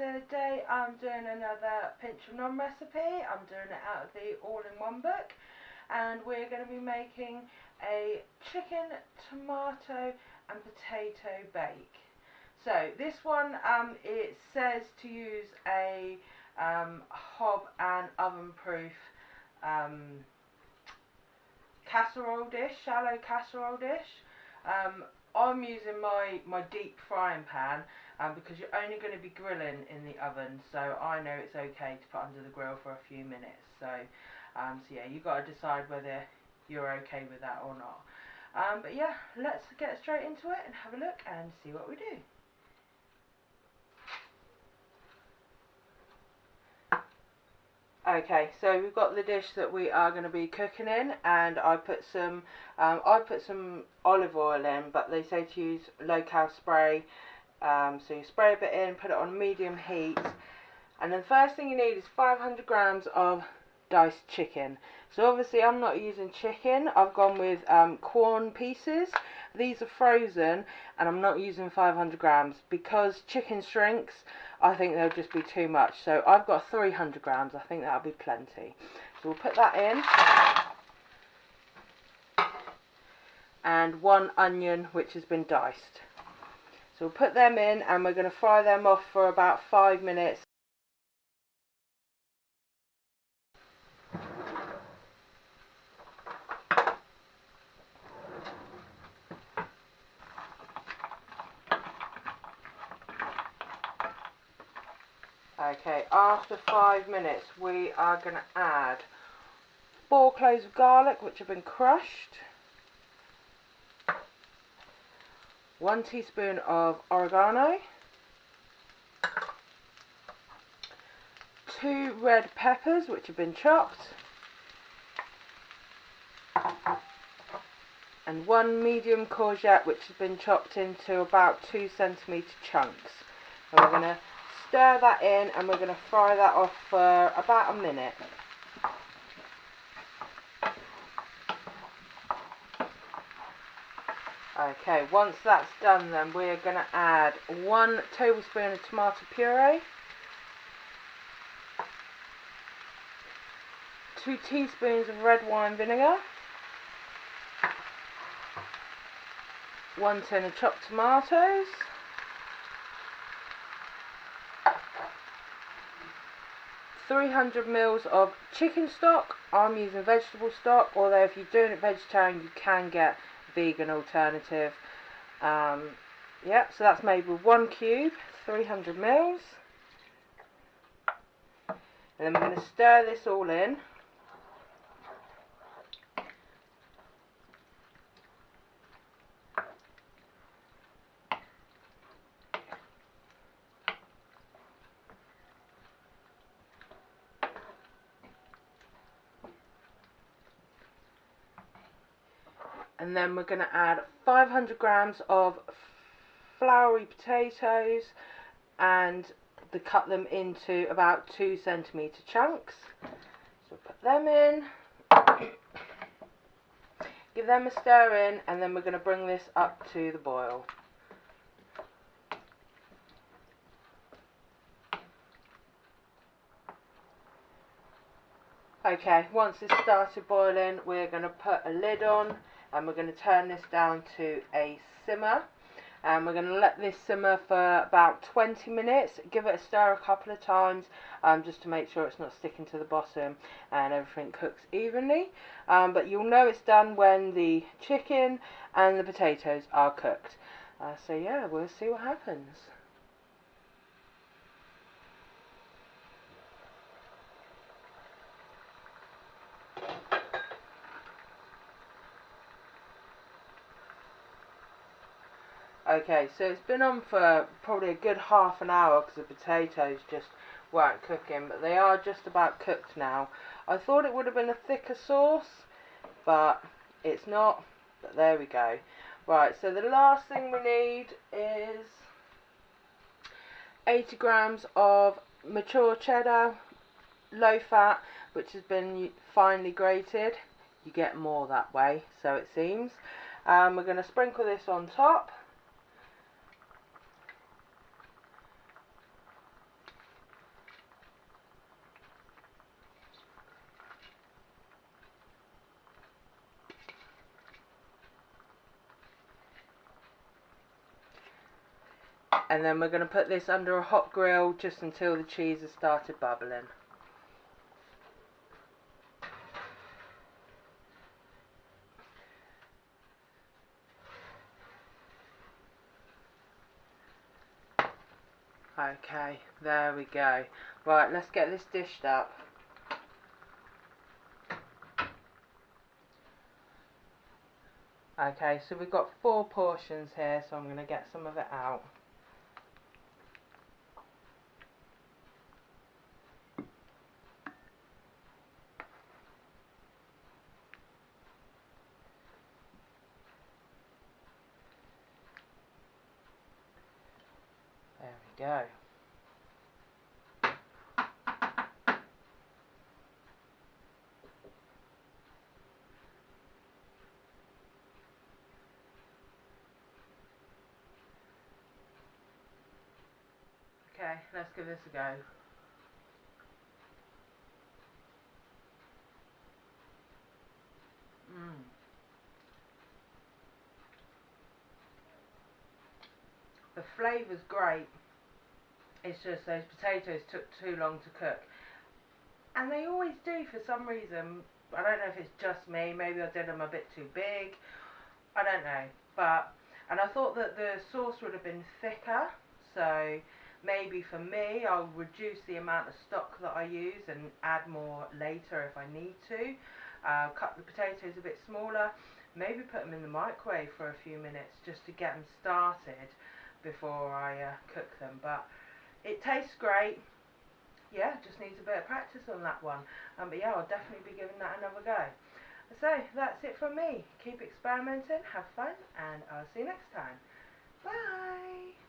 Today I'm doing another pinch of none recipe. I'm doing it out of the all-in-one book, and we're going to be making a chicken, tomato and potato bake. So this one, it says to use a hob and oven proof casserole dish, shallow casserole dish. I'm using my deep frying pan because you're only going to be grilling in the oven, so I know it's okay to put under the grill for a few minutes. So yeah, you've got to decide whether you're okay with that or not. But yeah, let's get straight into it and have a look and see what we do. Okay, so we've got the dish that we are going to be cooking in, and I put some olive oil in, but they say to use low-cal spray. So you spray a bit in, put it on medium heat, and then the first thing you need is 500 grams of diced chicken. So obviously I'm not using chicken, I've gone with Quorn pieces. These are frozen, and I'm not using 500 grams because chicken shrinks. I think they'll just be too much. So I've got 300 grams, I think that'll be plenty. So we'll put that in. And 1 onion which has been diced. So we'll put them in, and we're going to fry them off for about 5 minutes. Okay, after 5 minutes we are going to add 4 cloves of garlic which have been crushed, 1 teaspoon of oregano, 2 red peppers which have been chopped, and 1 medium courgette which has been chopped into about 2 centimetre chunks. And we're going to stir that in, and we're going to fry that off for about a minute. Okay, once that's done, then we're going to add 1 tablespoon of tomato puree, 2 teaspoons of red wine vinegar, 1 tin of chopped tomatoes, 300 ml of chicken stock. I'm using vegetable stock, although if you're doing it vegetarian you can get vegan alternative. Yeah, so that's made with 1 cube, 300 ml. And then we're going to stir this all in. And then we're going to add 500 grams of floury potatoes, and cut them into about 2 centimetre chunks. So put them in, give them a stir in, and then we're going to bring this up to the boil. Okay, once it's started boiling, we're going to put a lid on, and we're going to turn this down to a simmer, and we're going to let this simmer for about 20 minutes. Give it a stir a couple of times just to make sure it's not sticking to the bottom and everything cooks evenly. But you'll know it's done when the chicken and the potatoes are cooked. So yeah, we'll see what happens. Okay, so it's been on for probably a good half an hour because the potatoes just weren't cooking, but they are just about cooked now. I thought it would have been a thicker sauce, but it's not, but there we go. Right, so the last thing we need is 80 grams of mature cheddar, low fat, which has been finely grated. You get more that way, so it seems. We're going to sprinkle this on top. and then we're going to put this under a hot grill just until the cheese has started bubbling. Okay, there we go. Right, let's get this dished up. Okay, so we've got 4 portions here, so I'm going to get some of it out. There we go. Okay, let's give this a go. The flavour's great. It's just those potatoes took too long to cook. And they always do for some reason. I don't know if it's just me. Maybe I did them a bit too big. I don't know. And I thought that the sauce would have been thicker. So maybe for me, I'll reduce the amount of stock that I use and add more later if I need to. Cut the potatoes a bit smaller. Maybe put them in the microwave for a few minutes just to get them started before I cook them. But it tastes great. Yeah, just needs a bit of practice on that one. But yeah, I'll definitely be giving that another go. So that's it from me. Keep experimenting, have fun, and I'll see you next time. Bye!